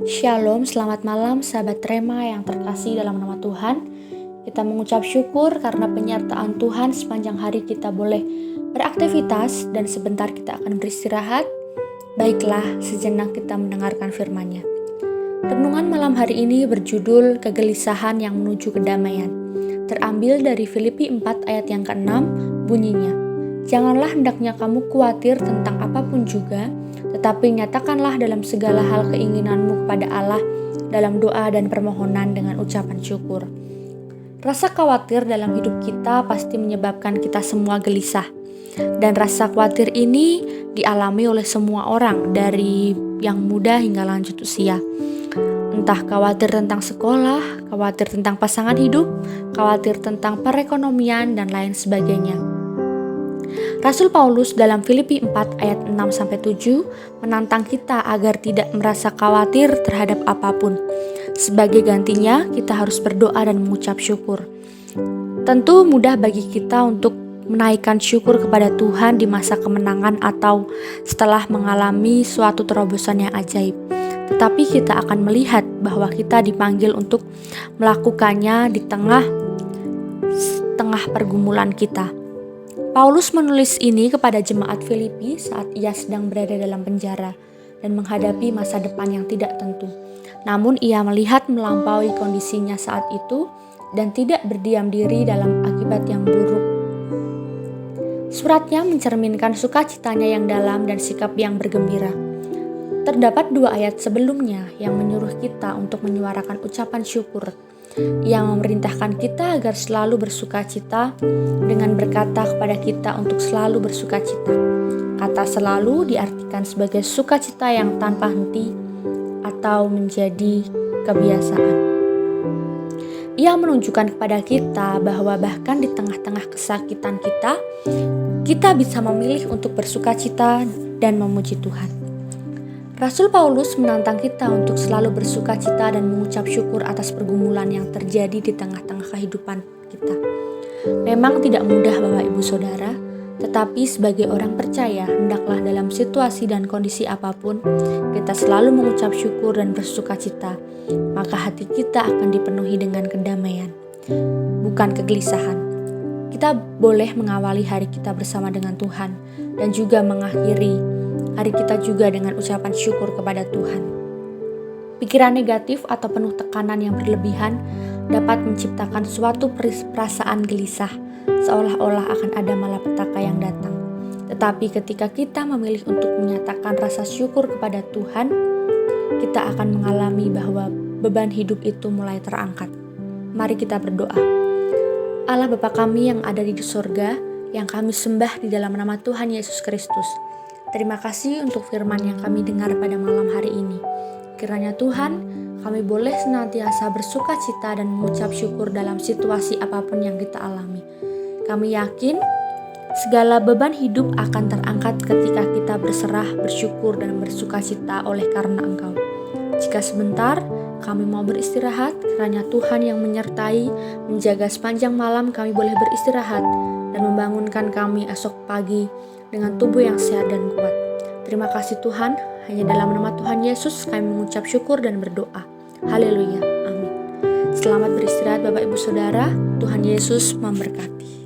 Shalom, selamat malam sahabat Rema yang terkasih dalam nama Tuhan. Kita mengucap syukur karena penyertaan Tuhan sepanjang hari kita boleh beraktivitas dan sebentar kita akan beristirahat. Baiklah, sejenak kita mendengarkan firman-Nya. Renungan malam hari ini berjudul Kegelisahan yang menuju kedamaian. Terambil dari Filipi 4 ayat yang ke-6, bunyinya, "Janganlah hendaknya kamu khawatir tentang apapun juga, tetapi nyatakanlah dalam segala hal keinginanmu kepada Allah dalam doa dan permohonan dengan ucapan syukur." Rasa khawatir dalam hidup kita pasti menyebabkan kita semua gelisah. Dan rasa khawatir ini dialami oleh semua orang, dari yang muda hingga lanjut usia. Entah khawatir tentang sekolah, khawatir tentang pasangan hidup, khawatir tentang perekonomian, dan lain sebagainya. Rasul Paulus dalam Filipi 4 ayat 6-7 menantang kita agar tidak merasa khawatir terhadap apapun. Sebagai gantinya, kita harus berdoa dan mengucap syukur. Tentu mudah bagi kita untuk menaikkan syukur kepada Tuhan di masa kemenangan atau setelah mengalami suatu terobosan yang ajaib. Tetapi kita akan melihat bahwa kita dipanggil untuk melakukannya di tengah pergumulan kita. Paulus menulis ini kepada jemaat Filipi saat ia sedang berada dalam penjara dan menghadapi masa depan yang tidak tentu. Namun ia melihat melampaui kondisinya saat itu dan tidak berdiam diri dalam akibat yang buruk. Suratnya mencerminkan sukacitanya yang dalam dan sikap yang bergembira. Terdapat 2 ayat sebelumnya yang menyuruh kita untuk menyuarakan ucapan syukur. Ia memerintahkan kita agar selalu bersukacita dengan berkata kepada kita untuk selalu bersukacita. Kata selalu diartikan sebagai sukacita yang tanpa henti atau menjadi kebiasaan. Ia menunjukkan kepada kita bahwa bahkan di tengah-tengah kesakitan kita bisa memilih untuk bersukacita dan memuji Tuhan. Rasul Paulus menantang kita untuk selalu bersukacita dan mengucap syukur atas pergumulan yang terjadi di tengah-tengah kehidupan kita. Memang tidak mudah Bapak Ibu Saudara, tetapi sebagai orang percaya, hendaklah dalam situasi dan kondisi apapun, kita selalu mengucap syukur dan bersukacita. Maka hati kita akan dipenuhi dengan kedamaian, bukan kegelisahan. Kita boleh mengawali hari kita bersama dengan Tuhan dan juga mengakhiri hari kita juga dengan ucapan syukur kepada Tuhan. Pikiran negatif atau penuh tekanan yang berlebihan dapat menciptakan suatu perasaan gelisah, seolah-olah akan ada malapetaka yang datang. Tetapi ketika kita memilih untuk menyatakan rasa syukur kepada Tuhan, kita akan mengalami bahwa beban hidup itu mulai terangkat. Mari kita berdoa. Allah Bapa kami yang ada di surga, yang kami sembah di dalam nama Tuhan Yesus Kristus. Terima kasih untuk firman yang kami dengar pada malam hari ini. Kiranya Tuhan, kami boleh senantiasa bersukacita dan mengucap syukur dalam situasi apapun yang kita alami. Kami yakin segala beban hidup akan terangkat ketika kita berserah, bersyukur, dan bersukacita oleh karena Engkau. Jika sebentar kami mau beristirahat, kiranya Tuhan yang menyertai, menjaga sepanjang malam kami boleh beristirahat dan membangunkan kami esok pagi dengan tubuh yang sehat dan kuat. Terima kasih Tuhan, hanya dalam nama Tuhan Yesus kami mengucap syukur dan berdoa. Haleluya, amin. Selamat beristirahat Bapak Ibu Saudara, Tuhan Yesus memberkati.